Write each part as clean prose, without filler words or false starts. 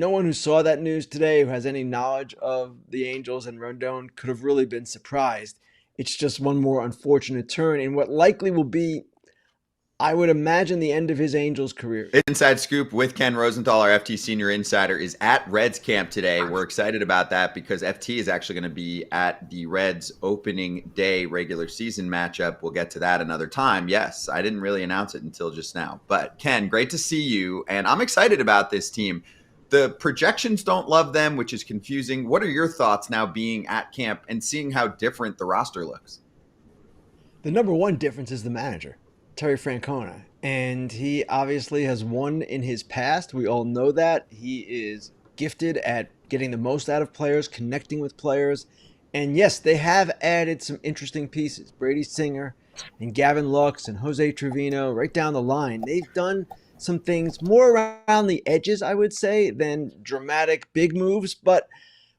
No one who saw that news today, who has any knowledge of the Angels and Rendon, could have really been surprised. It's just one more unfortunate turn in what likely will be, I would imagine, the end of his Angels career. Inside Scoop with Ken Rosenthal, our FT Senior Insider, is at Reds camp today. We're excited about that because FT is actually going to be at the Reds opening day regular season matchup. We'll get to that another time. Yes, I didn't really announce it until just now. But Ken, great to see you. And I'm excited about this team. The projections don't love them, which is confusing. What are your thoughts now being at camp and seeing how different the roster looks? The number one difference is the manager, Terry Francona. And he obviously has won in his past. We all know that. He is gifted at getting the most out of players, connecting with players. And yes, they have added some interesting pieces. Brady Singer and Gavin Lux and Jose Trevino, right down the line. They've done some things more around the edges, I would say, than dramatic big moves. But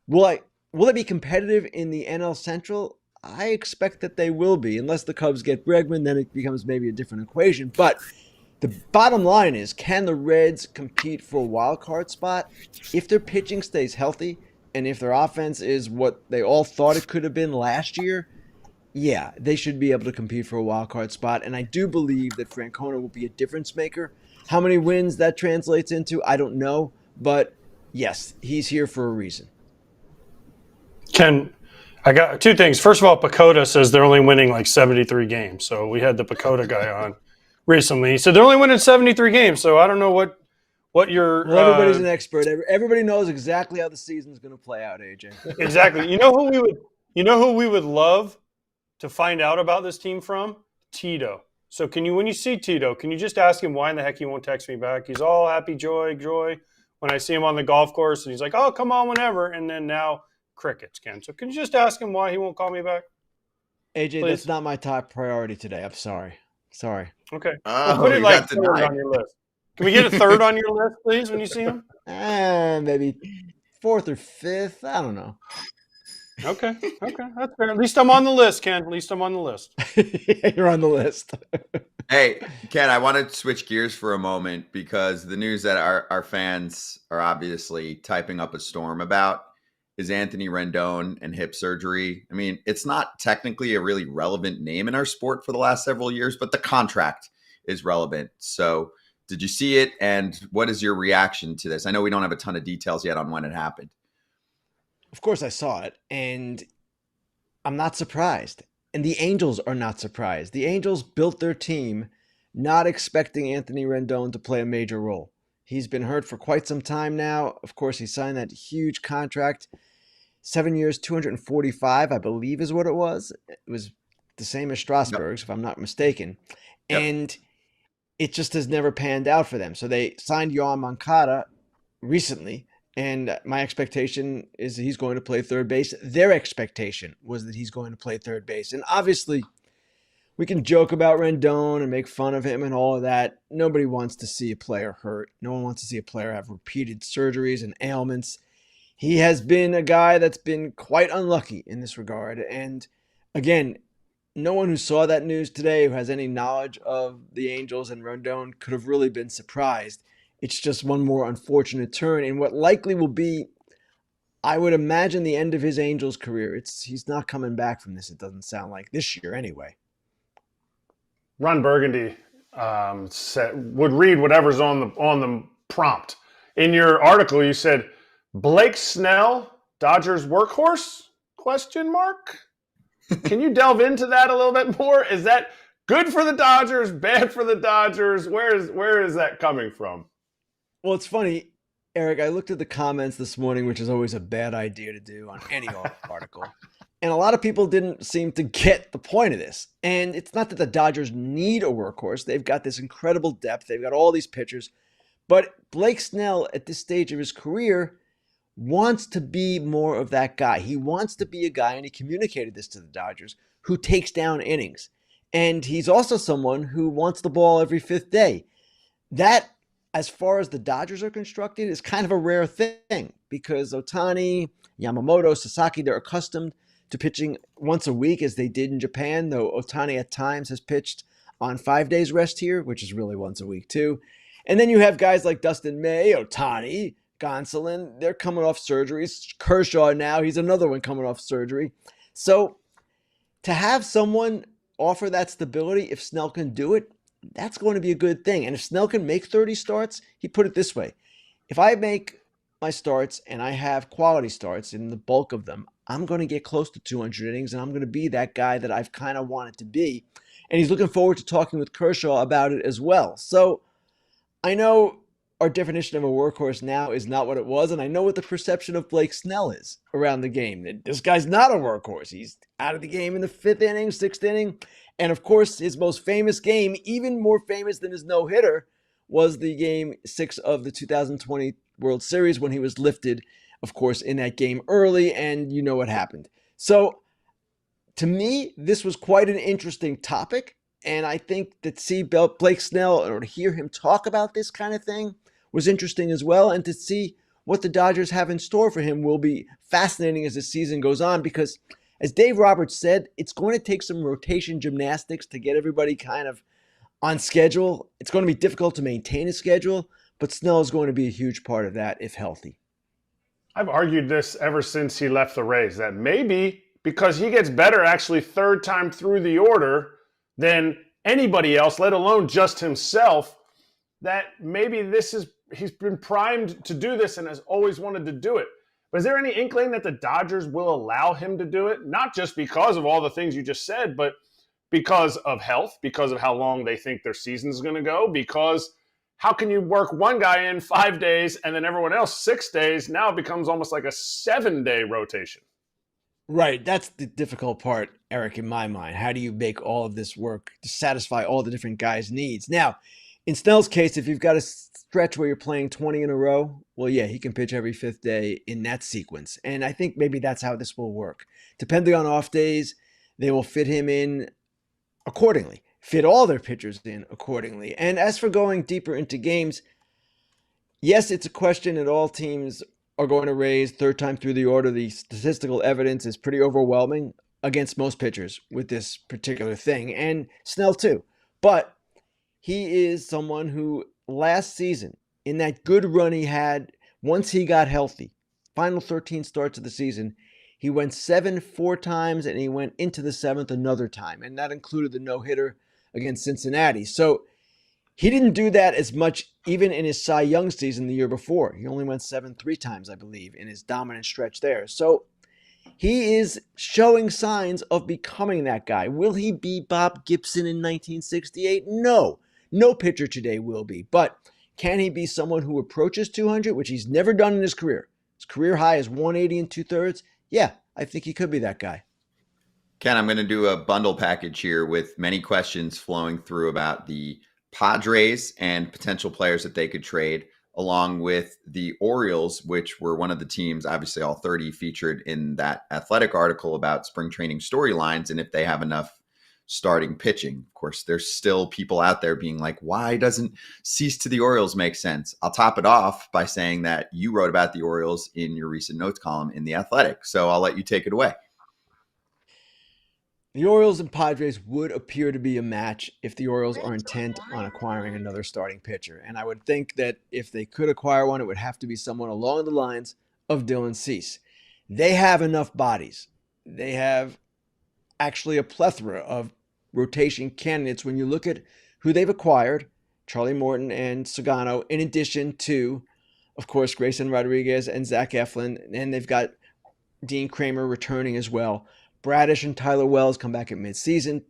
will it be competitive in the NL Central? I expect that they will be, unless the Cubs get Bregman, then it becomes maybe a different equation. But the bottom line is, can the Reds compete for a wild card spot? If their pitching stays healthy and if their offense is what they all thought it could have been last year, yeah, they should be able to compete for a wild card spot. And I do believe that Francona will be a difference maker. How many wins that translates into, I don't know. But yes, he's here for a reason. Ken, I got two things. First of all, Pacoda says they're only winning like 73 games. So we had the Pacoda guy on recently. He said they're only winning 73 games. So I don't know what your well, everybody's an expert. Everybody knows exactly how the season's going to play out, AJ. Exactly. You know who we would love to find out about this team from? Tito. So when you see Tito, can you just ask him why in the heck he won't text me back? He's all happy, joy. When I see him on the golf course, and he's like, "Oh, come on, whenever." And then now crickets, Ken. So can you just ask him why he won't call me back? AJ, Please? That's not my top priority today. I'm sorry. Okay. Oh, Put it you like got third denied. on your list. Can we get a third on your list, please, when you see him? Maybe fourth or fifth. I don't know. Okay, that's fair. At least I'm on the list, Ken. At least I'm on the list. You're on the list. Hey, Ken, I want to switch gears for a moment because the news that our fans are obviously typing up a storm about is Anthony Rendon and hip surgery. I mean, it's not technically a really relevant name in our sport for the last several years, but the contract is relevant. So did you see it? And what is your reaction to this? I know we don't have a ton of details yet on when it happened. Of course I saw it, and I'm not surprised. And the Angels are not surprised. The Angels built their team not expecting Anthony Rendon to play a major role. He's been hurt for quite some time now. Of course, he signed that huge contract. 7 years, 245, I believe is what it was. It was the same as Strasburg's, if I'm not mistaken. Yep. And it just has never panned out for them. So they signed Yohan Moncada recently, and my expectation is that he's going to play third base. Their expectation was that he's going to play third base. And obviously, we can joke about Rendon and make fun of him and all of that. Nobody wants to see a player hurt. No one wants to see a player have repeated surgeries and ailments. He has been a guy that's been quite unlucky in this regard. And again, no one who saw that news today, who has any knowledge of the Angels and Rendon, could have really been surprised. It's just one more unfortunate turn in what likely will be, I would imagine, the end of his Angels career. He's not coming back from this, it doesn't sound like, this year anyway. Ron Burgundy would read whatever's on the prompt. In your article, you said, Blake Snell, Dodgers workhorse? Question mark. Can you delve into that a little bit more? Is that good for the Dodgers, bad for the Dodgers? Where is that coming from? Well, it's funny, Eric. I looked at the comments this morning, which is always a bad idea to do on any article. And a lot of people didn't seem to get the point of this. And it's not that the Dodgers need a workhorse. They've got this incredible depth. They've got all these pitchers. But Blake Snell, at this stage of his career, wants to be more of that guy. He wants to be a guy, and he communicated this to the Dodgers, who takes down innings. And he's also someone who wants the ball every fifth day. That, as far as the Dodgers are constructed, is kind of a rare thing because Ohtani, Yamamoto, Sasaki, they're accustomed to pitching once a week as they did in Japan, though Ohtani at times has pitched on 5 days rest here, which is really once a week too. And then you have guys like Dustin May, Ohtani, Gonsolin, they're coming off surgeries. Kershaw now, he's another one coming off surgery. So to have someone offer that stability, if Snell can do it, that's going to be a good thing. And if Snell can make 30 starts, he put it this way. If I make my starts and I have quality starts in the bulk of them, I'm going to get close to 200 innings, and I'm going to be that guy that I've kind of wanted to be. And he's looking forward to talking with Kershaw about it as well. So I know our definition of a workhorse now is not what it was, and I know what the perception of Blake Snell is around the game. This guy's not a workhorse. He's out of the game in the 5th inning, 6th inning. And of course, his most famous game, even more famous than his no-hitter, was the game 6 of the 2020 World Series when he was lifted, of course, in that game early, and you know what happened. So to me, this was quite an interesting topic, and I think that see Blake Snell or to hear him talk about this kind of thing was interesting as well, and to see what the Dodgers have in store for him will be fascinating as the season goes on, because as Dave Roberts said, it's going to take some rotation gymnastics to get everybody kind of on schedule. It's going to be difficult to maintain a schedule, but Snell is going to be a huge part of that if healthy. I've argued this ever since he left the Rays, that maybe because he gets better actually third time through the order than anybody else, let alone just himself, that maybe he's been primed to do this and has always wanted to do it. But is there any inkling that the Dodgers will allow him to do it? Not just because of all the things you just said, but because of health, because of how long they think their season's going to go, because how can you work one guy in 5 days and then everyone else 6 days? Now it becomes almost like a 7-day rotation. Right. That's the difficult part, Eric, in my mind. How do you make all of this work to satisfy all the different guys' needs? Now, in Snell's case, if you've got a stretch where you're playing 20 in a row, well, yeah, he can pitch every 5th day in that sequence. And I think maybe that's how this will work. Depending on off days, they will fit him in accordingly, fit all their pitchers in accordingly. And as for going deeper into games, yes, it's a question that all teams are going to raise third time through the order. The statistical evidence is pretty overwhelming against most pitchers with this particular thing, and Snell too. But he is someone who last season, in that good run he had once he got healthy, final 13 starts of the season, he went 7 4 times, and he went into the 7th another time, and that included the no-hitter against Cincinnati. So he didn't do that as much even in his Cy Young season the year before. He only went 7 3 times, I believe, in his dominant stretch there. So he is showing signs of becoming that guy. Will he be Bob Gibson in 1968? No. No pitcher today will be. But can he be someone who approaches 200, which he's never done in his career? His career high is 180 2/3. Yeah, I think he could be that guy. Ken, I'm going to do a bundle package here with many questions flowing through about the Padres and potential players that they could trade, along with the Orioles, which were one of the teams, obviously all 30 featured in that Athletic article about spring training storylines and if they have enough starting pitching. Of course, there's still people out there being like, why doesn't cease to the Orioles make sense? I'll top it off by saying that you wrote about the Orioles in your recent notes column in the Athletic. So I'll let you take it away. The Orioles and Padres would appear to be a match if the Orioles are intent on acquiring another starting pitcher. And I would think that if they could acquire one, it would have to be someone along the lines of Dylan Cease. They have enough bodies. They have actually a plethora of rotation candidates when you look at who they've acquired, Charlie Morton and Sagano, in addition to, of course, Grayson Rodriguez and Zach Eflin. And they've got Dean Kramer returning as well. Bradish and Tyler Wells come back at midseason.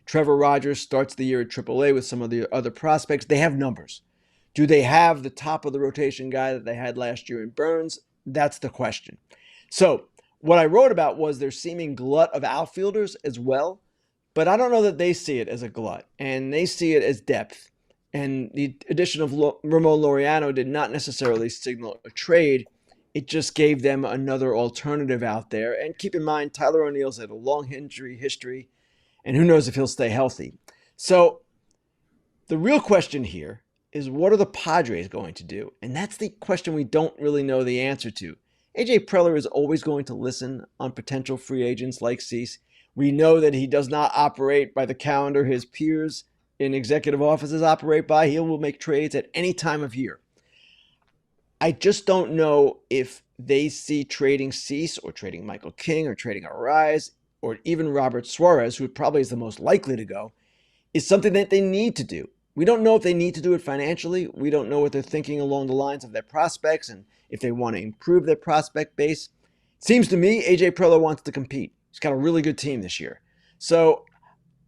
Trevor Rogers starts the year at AAA with some of the other prospects. They have numbers. Do they have the top of the rotation guy that they had last year in Burns? That's the question. So what I wrote about was their seeming glut of outfielders as well, but I don't know that they see it as a glut, and they see it as depth. And the addition of Ramon Laureano did not necessarily signal a trade. It just gave them another alternative out there. And keep in mind, Tyler O'Neill's had a long injury history, and who knows if he'll stay healthy. So the real question here is, what are the Padres going to do? And that's the question we don't really know the answer to. AJ Preller is always going to listen on potential free agents like Cease. We know that he does not operate by the calendar his peers in executive offices operate by. He will make trades at any time of year. I just don't know if they see trading Cease or trading Michael King or trading Arise or even Robert Suarez, who probably is the most likely to go, is something that they need to do. We don't know if they need to do it financially. We don't know what they're thinking along the lines of their prospects and if they want to improve their prospect base. It seems to me AJ Preller wants to compete. He's got a really good team this year. So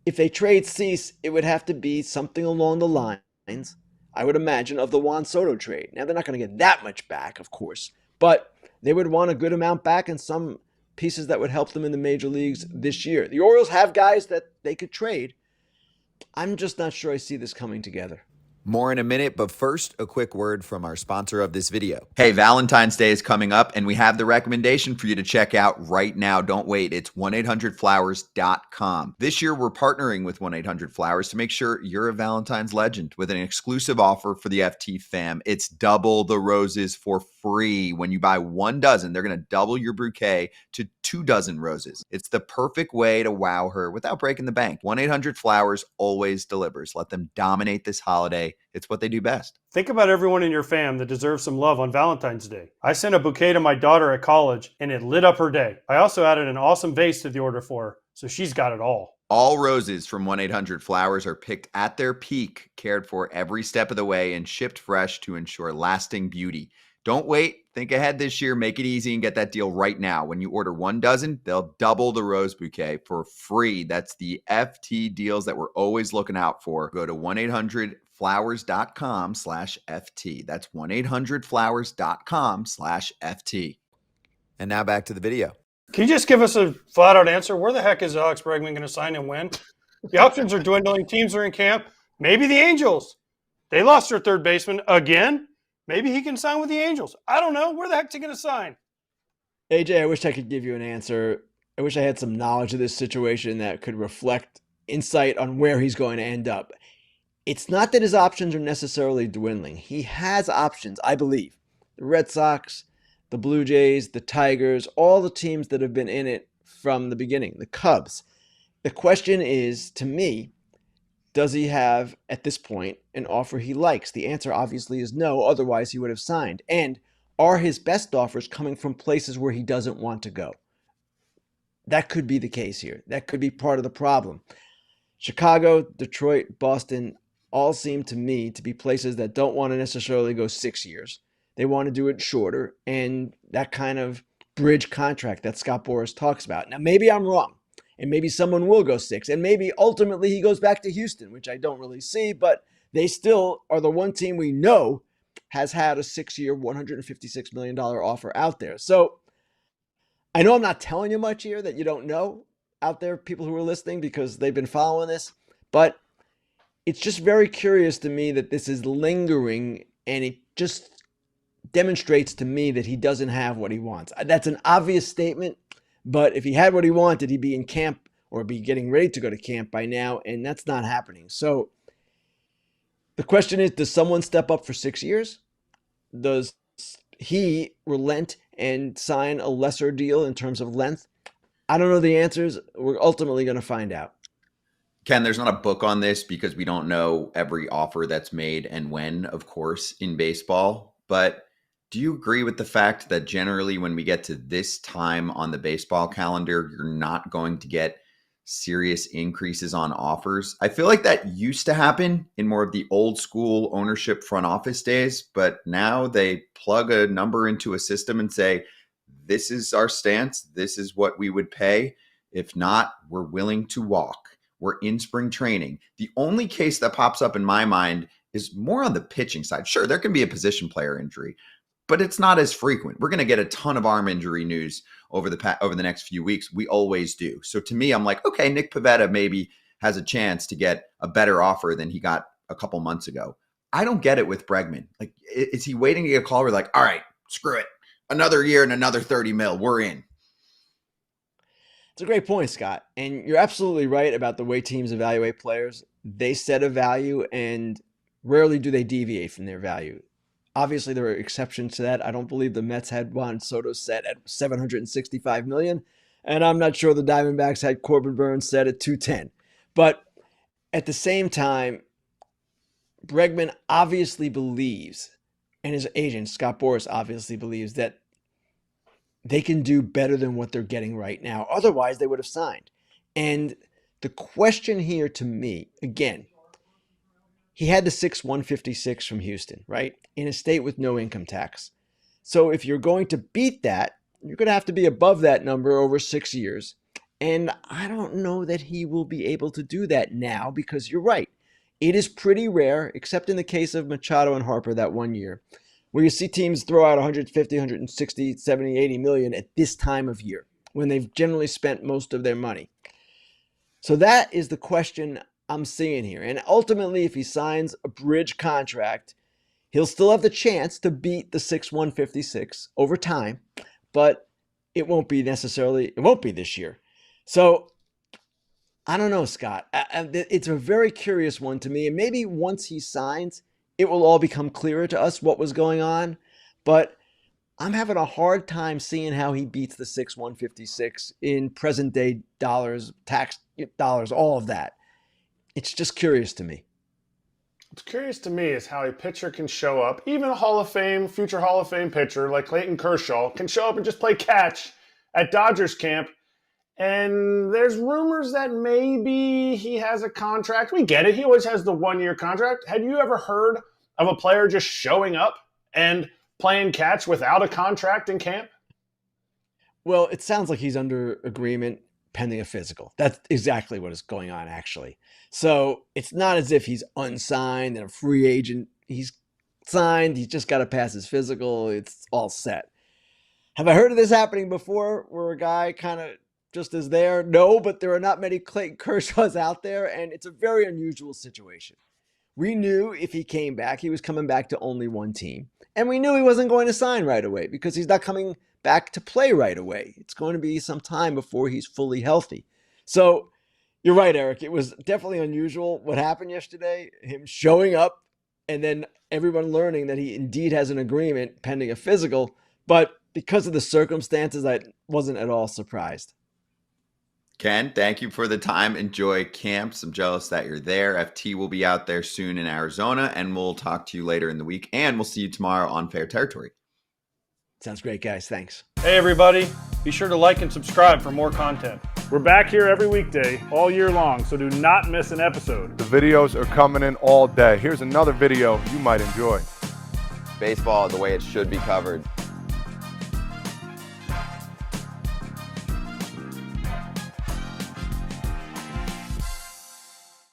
if they trade Cease, it would have to be something along the lines, I would imagine, of the Juan Soto trade. Now, they're not going to get that much back, of course, but they would want a good amount back and some pieces that would help them in the major leagues this year. The Orioles have guys that they could trade. I'm just not sure I see this coming together. More in a minute, but first, a quick word from our sponsor of this video. Hey, Valentine's Day is coming up, and we have the recommendation for you to check out right now. Don't wait. It's 1-800-Flowers.com. This year, we're partnering with 1-800-Flowers to make sure you're a Valentine's legend with an exclusive offer for the FT fam. It's double the roses for free. When you buy 1 dozen, they're going to double your bouquet to 2 dozen roses. It's the perfect way to wow her without breaking the bank. 1-800-Flowers always delivers. Let them dominate this holiday. It's what they do best. Think about everyone in your fam that deserves some love on Valentine's Day. I sent a bouquet to my daughter at college, and it lit up her day. I also added an awesome vase to the order for her, so she's got it all. All roses from 1-800-Flowers are picked at their peak, cared for every step of the way, and shipped fresh to ensure lasting beauty. Don't wait. Think ahead this year. Make it easy and get that deal right now. When you order 1 dozen, they'll double the rose bouquet for free. That's the FT deals that we're always looking out for. Go to 1-800-Flowers.com/FT. That's 1-800-Flowers.com/FT. And now back to the video. Can you just give us a flat-out answer? Where the heck is Alex Bregman going to sign and when? The options are dwindling. Teams are in camp. Maybe the Angels. They lost their third baseman again. Maybe he can sign with the Angels. I don't know. Where the heck is he going to sign? AJ, I wish I could give you an answer. I wish I had some knowledge of this situation that could reflect insight on where he's going to end up. It's not that his options are necessarily dwindling. He has options, I believe. The Red Sox, the Blue Jays, the Tigers, all the teams that have been in it from the beginning, the Cubs. The question is, to me, does he have, at this point, an offer he likes? The answer obviously is no, otherwise he would have signed. And are his best offers coming from places where he doesn't want to go? That could be the case here. That could be part of the problem. Chicago, Detroit, Boston all seem to me to be places that don't want to necessarily go 6 years. They want to do it shorter, and that kind of bridge contract that Scott Boras talks about. Now, maybe I'm wrong, and maybe someone will go 6, and maybe ultimately he goes back to Houston, which I don't really see, but they still are the one team we know has had a 6-year, $156 million offer out there. So I know I'm not telling you much here that you don't know out there, people who are listening, because they've been following this, but it's just very curious to me that this is lingering, and it just demonstrates to me that he doesn't have what he wants. That's an obvious statement, but if he had what he wanted, he'd be in camp or be getting ready to go to camp by now, and that's not happening. So the question is, does someone step up for 6 years? Does he relent and sign a lesser deal in terms of length? I don't know the answers. We're ultimately going to find out. Ken, there's not a book on this because we don't know every offer that's made and when, of course, in baseball. But do you agree with the fact that generally when we get to this time on the baseball calendar, you're not going to get serious increases on offers? I feel like that used to happen in more of the old school ownership front office days, but now they plug a number into a system and say, this is our stance. This is what we would pay. If not, we're willing to walk. We're in spring training. The only case that pops up in my mind is more on the pitching side. Sure, there can be a position player injury, but it's not as frequent. We're going to get a ton of arm injury news over the next few weeks. We always do. So to me, I'm like, okay, Nick Pivetta maybe has a chance to get a better offer than he got a couple months ago. I don't get it with Bregman. Like, is he waiting to get a call? We're like, all right, screw it. Another year and another 30 mil. We're in. It's a great point, Scott. And you're absolutely right about the way teams evaluate players. They set a value, and rarely do they deviate from their value. Obviously, there are exceptions to that. I don't believe the Mets had Juan Soto set at $765 million, and I'm not sure the Diamondbacks had Corbin Burns set at $210. But at the same time, Bregman obviously believes and his agent, Scott Boras, obviously believes that they can do better than what they're getting right now. Otherwise, they would have signed. And the question here to me, again, he had the 6/156 from Houston, right? In a state with no income tax. So if you're going to beat that, you're going to have to be above that number over 6 years. And I don't know that he will be able to do that now because you're right. It is pretty rare, except in the case of Machado and Harper that 1 year, where you see teams throw out 150, 160, 70, 80 million at this time of year when they've generally spent most of their money. So that is the question I'm seeing here. And ultimately, if he signs a bridge contract, he'll still have the chance to beat the 6/156 over time, but it won't be this year. So I don't know, Scott. It's a very curious one to me. And maybe once he signs, it will all become clearer to us what was going on. But I'm having a hard time seeing how he beats the 6/156 in present day dollars, tax dollars, all of that. It's just curious to me. What's curious to me is how a pitcher can show up, even a future Hall of Fame pitcher like Clayton Kershaw can show up and just play catch at Dodgers camp. And there's rumors that maybe he has a contract. We get it. He always has the 1 year contract. Have you ever heard of a player just showing up and playing catch without a contract in camp? Well, it sounds like he's under agreement pending a physical. That's exactly what is going on, actually. So it's not as if he's unsigned and a free agent. He's signed. He's just got to pass his physical. It's all set. Have I heard of this happening before where a guy kind of just is there? No, but there are not many Clayton Kershaws out there, and it's a very unusual situation. We knew if he came back, he was coming back to only one team. And we knew he wasn't going to sign right away because he's not coming back to play right away. It's going to be some time before he's fully healthy. So you're right, Eric. It was definitely unusual what happened yesterday, him showing up and then everyone learning that he indeed has an agreement pending a physical. But because of the circumstances, I wasn't at all surprised. Ken, thank you for the time. Enjoy camps. I'm jealous that you're there. FT will be out there soon in Arizona, and we'll talk to you later in the week. And we'll see you tomorrow on Fair Territory. Sounds great, guys. Thanks. Hey, everybody. Be sure to like and subscribe for more content. We're back here every weekday, all year long, so do not miss an episode. The videos are coming in all day. Here's another video you might enjoy. Baseball the way it should be covered.